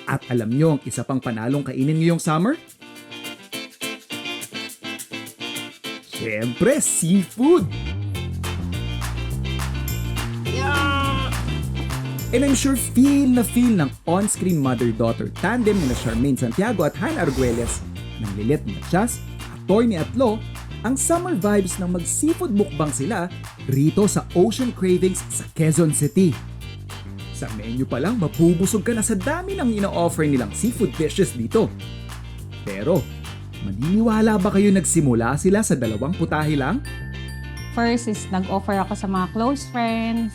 At alam nyo ang isa pang panalong kainin ngayong summer? Siyempre, seafood! And I'm sure feel ng on-screen mother-daughter tandem ni Charmaine Santiago at Hannah Arguelles ng Lilit Matias at Toy at Lo ang summer vibes ng mag-seafood mukbang sila rito sa Ocean Cravings sa Quezon City. Sa menu pa lang, mapubusog ka na sa dami ng ino-offer nilang seafood dishes dito. Pero, maniniwala ba kayo nagsimula sila sa 2 putahe lang? First is nag-offer ako sa mga close friends,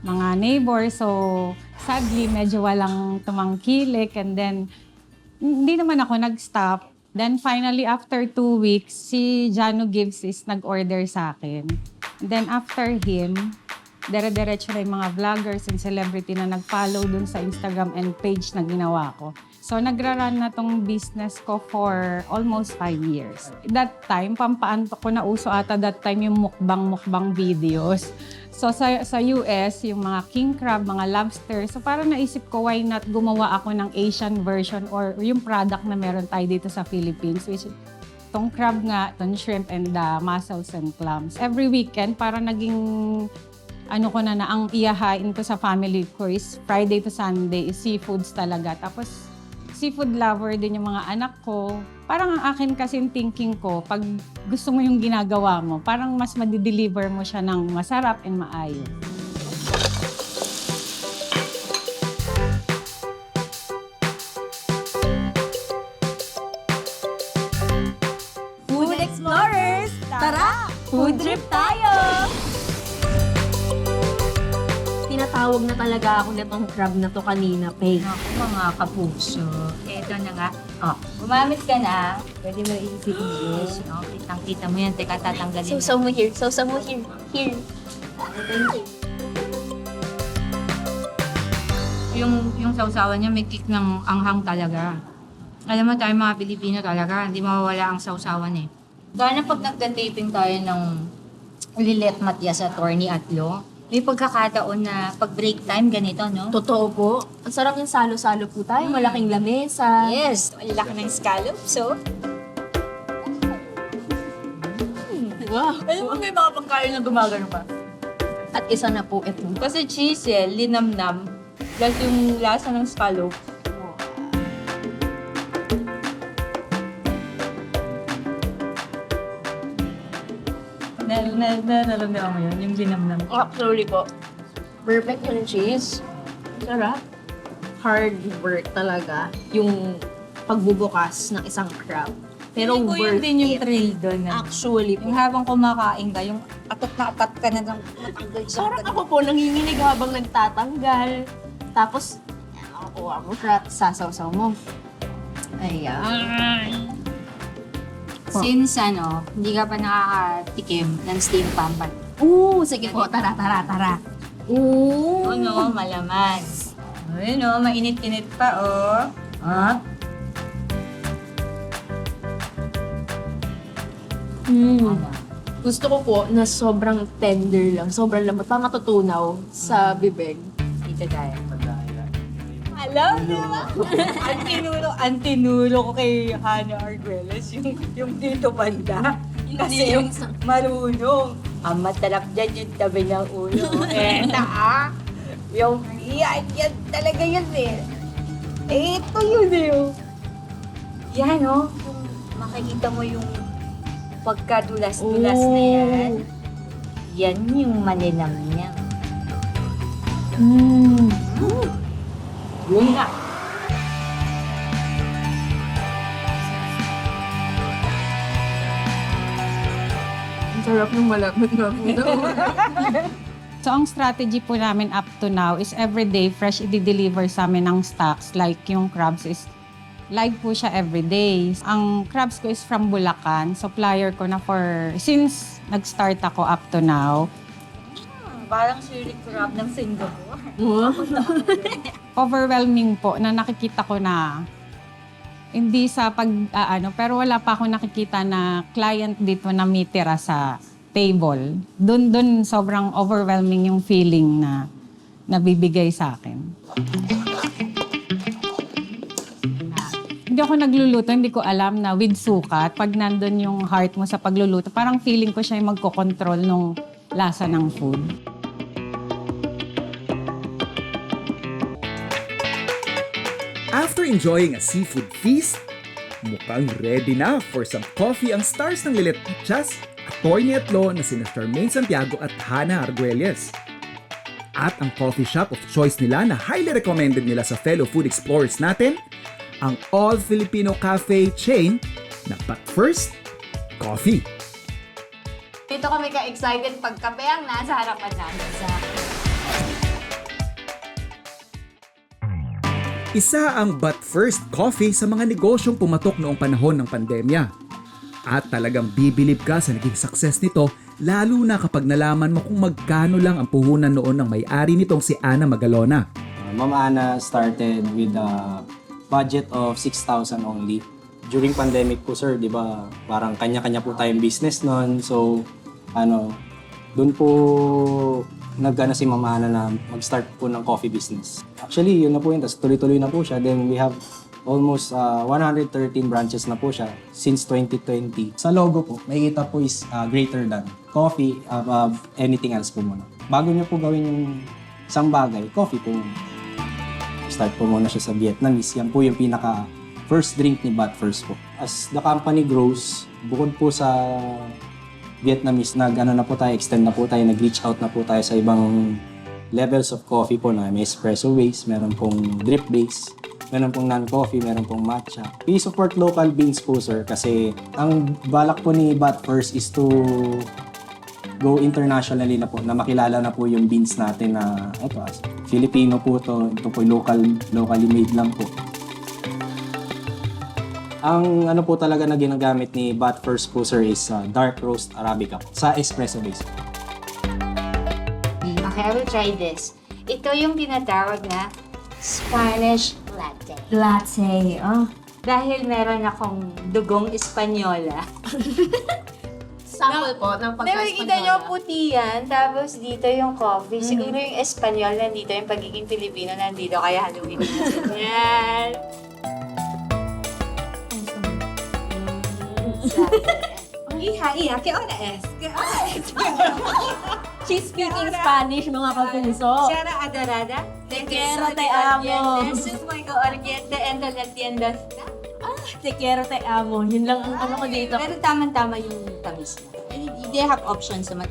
mga neighbors. So, sadly, medyo walang tumangkilik. And then, hindi naman ako nag-stop. Then, finally, after 2 weeks, si Jano Gibbs is nag-order sa akin. And then, after him, dire-diretso na yung mga vloggers and celebrity na nag-follow dun sa Instagram and page na ginawa ko. So, nagra-run na tong business ko for almost 5 years. That time, pampaanto ko na uso ata that time yung mukbang videos. So, sa US, yung mga king crab, mga lobster. So, parang naisip ko, why not gumawa ako ng Asian version or yung product na meron tayo dito sa Philippines, which tong crab nga, tong shrimp and mussels and clams. Every weekend, parang naging ano ko na ang iyahain ko sa family ko is Friday to Sunday is seafoods talaga. Tapos, seafood lover din yung mga anak ko. Parang ang akin kasi thinking ko, pag gusto mo yung ginagawa mo, parang mas madideliver mo siya ng masarap and maayos. Food Explorers! Tara! Food trip tayo! Tinatawag na talaga ako nitong crab na to kanina, Peg. Ako mga kapuso. Eto na nga. Oh, gumamit ka na. Pwede mo i-finish. No? Kitang-kita mo yan. Teka, tatanggalin na. Sausaw mo here. Sausaw mo here. Here. Thank you. Yung sausawan niya may kick ng anghang talaga. Alam mo tayo mga Pilipino talaga, hindi mawawala ang sausawan eh. Gana pag nagda-taping tayo ng Lilet Matias Attorney at Law, may pagkakataon na pag break time ganito, no? Totoo po. Ang sarap yung salo-salo po tayo. Malaking lamesa. Yes, malaki ng scallops, so. Wow. Alam mo, may mga pagkain na gumagano pa. At isa na po ito. Kasi chisel, linamnam, plus yung lasa ng scallop. Naramdaman mo yun, yung linamnam. Actually po, perfect yung cheese. Sarap. Hard work talaga yung pagbubukas ng isang crab. Pero Feeling ko yun worth din yung it. thrill doon. Actually po. Yung habang kumakain ka, yung atot na atat ka na ng matanggal siya. Parang ako po, nanginginig habang nagtatanggal. Tapos, nakukuha mo siya at sasawsaw mo. Ayan. Since hindi ka pa nakakatikim ng steam pampan. Oo, sige po. Tara. Oo. Ano, malaman. Ayun mainit-init pa, oh. Ha? Gusto ko po na sobrang tender lang, sobrang lambot, parang matutunaw sa bibig. Dito tayo. Alam, di ba? ang tinulo ko kay Hannah Arguelles, yung dito banda. Kasi yung marunong. Ang matalap dyan yung tabi ng ulo. Yung yan talaga yun eh. Ito yun eh. Yan makikita mo yung pagkadulas-dulas na yan. Yan yung malinamnam. Yun na. Ang sarap ng malapit na puno. So, ang strategy po namin up to now is everyday fresh i-deliver sa amin ng stocks. Like yung crabs is live po siya everyday. Ang crabs ko is from Bulacan. Supplier ko na since nag-start ako up to now. Parang chili crab ng Singapore. Overwhelming po na nakikita ko na hindi sa pero wala pa ako nakikita na client dito na may tira sa table. Doon sobrang overwhelming yung feeling na nabibigay sa akin. hindi ako nagluluto, hindi ko alam na with sukat, pag nandun yung heart mo sa pagluluto, parang feeling ko siya yung magkocontrol ng lasa ng food. After enjoying a seafood feast, mukhang ready na for some coffee ang stars ng Lilet Pichas, Atty. Atlo na sina Charmaine Santiago at Hannah Arguelles. At ang coffee shop of choice nila na highly recommended nila sa fellow food explorers natin, ang All Filipino Cafe chain na But First, Coffee. Dito kami ka-excited pag kape ang nasa harapan namin sa... Isa ang But First Coffee sa mga negosyong pumatok noong panahon ng pandemya. At talagang bibilib ka sa naging success nito, lalo na kapag nalaman mo kung magkano lang ang puhunan noon ng may-ari nitong si Ana Magalona. Ma'am Ana started with a budget of 6,000 only. During pandemic po sir, di ba, parang kanya-kanya po tayong business noon. So, doon po nag-ano si Ma'am Ana na mag-start po ng coffee business. Actually, yun na po yun. Tapos tuloy-tuloy na po siya. Then we have almost 113 branches na po siya since 2020. Sa logo po, makikita po is greater than. Coffee above anything else po muna. Bago niyo po gawin yung isang bagay, coffee po muna. Start po muna siya sa Vietnamese. Yan po yung pinaka first drink ni But First po. As the company grows, bukod po sa Vietnamese, extend na po tayo, nag-reach out na po tayo sa ibang levels of coffee po na may espresso base, meron pong drip base, meron pong non-coffee, meron pong matcha. We support local beans po sir kasi ang balak po ni But First is to go internationally na po, na makilala na po yung beans natin na ito, Filipino po ito po locally made lang po. Ang po talaga na ginagamit ni But First po sir is dark roast Arabica sa espresso base. Okay, I will try this. Ito yung tinatawag na Spanish latte. Latte, Dahil meron akong dugong Espanyola. Sample po ng pagka-Espanyola. Kita nyo puti yan, tapos dito yung coffee. Siguro yung Espanyol nandito, yung pagiging Pilipino nandito, kaya haluin natin yan. Iha, ¿qué hora es? ¿Qué hora es? She's speaking Spanish, mga kapuso. Sara adorada, Te quiero, te amo. Sumoy ko oriente, endo la tienda. Te quiero, te amo. Yun lang ang ano ko dito. Pero tamang-tama yung tamis niya. They have options naman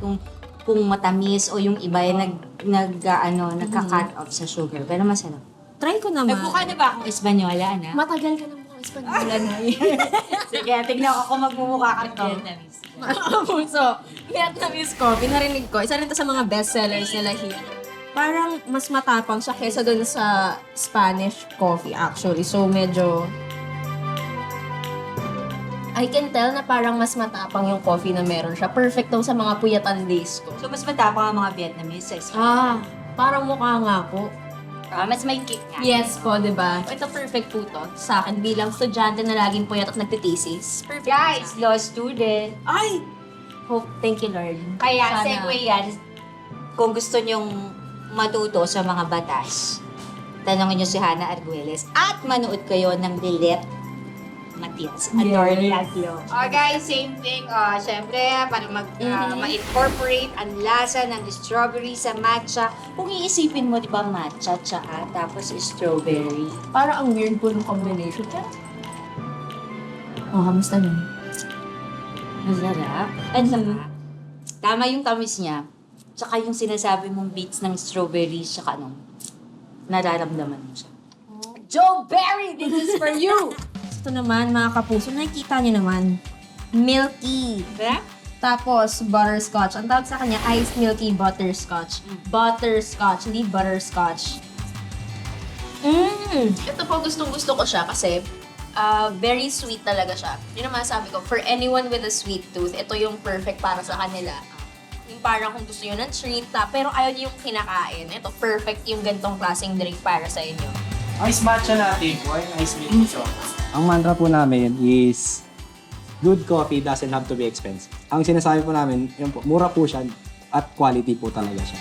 kung matamis o yung iba ay nagka-cut off sa sugar. Pero masarap. Try ko naman. Nagbuka na ba akong Espanyola, ana? Matagal ka na mukhang Espanyola na. Sige, tignan ko kung magmumukha ka ng Vietnamese. Mga kapuso, Vietnamese coffee, narinig ko. Isa rin to sa mga bestsellers nila here. Parang mas matapang siya kesa dun sa Spanish coffee actually. So medyo... I can tell na parang mas matapang yung coffee na meron siya. Perfect daw sa mga puyatan days ko. So, mas matapang ang mga Vietnamese sa Espanyola. Parang mukha nga po. Mas may kick nga. Yes po, di ba? Ito perfect po to sa akin bilang estudyante na laging puyat at nagtitesis. Perfect. Guys, law student. Ay! Hope, thank you Lord. Kaya, Sana. segue yan. Kung gusto nyong matuto sa mga batas, tanongin nyo si Hannah Arguelles at manood kayo ng Lilet Matias. Atty. Atlo. Guys, same thing. Siyempre, para ma-incorporate ang lasa ng strawberry sa matcha. Kung iisipin mo, di ba, matcha, tsaka, tapos strawberry. Parang ang weird po ng combination. Kamusta nun? Masarap. Ang sarap. Tama yung tamis niya. Tsaka yung sinasabi mong beats ng strawberry, tsaka nararamdaman mo siya. Joe Berry, this is for you! Ito naman, mga kapuso, nakikita niyo naman. Milky. Diba? Tapos, butterscotch. Ang tawag sa kanya, iced milky butterscotch. Butterscotch, hindi butterscotch. Ito po, gustong-gusto ko siya kasi very sweet talaga siya. Yun ang masasabi ko, for anyone with a sweet tooth, ito yung perfect para sa kanila. Yung parang kung gusto nyo ng treat, pero ayaw nyo yung kinakain. Ito, perfect yung gantong klaseng drink para sa inyo. Ice matcha natin po, ice milk chocolate. Ang mantra po namin is good coffee doesn't have to be expensive. Ang sinasabi po namin, yun po, mura po siya at quality po talaga siya.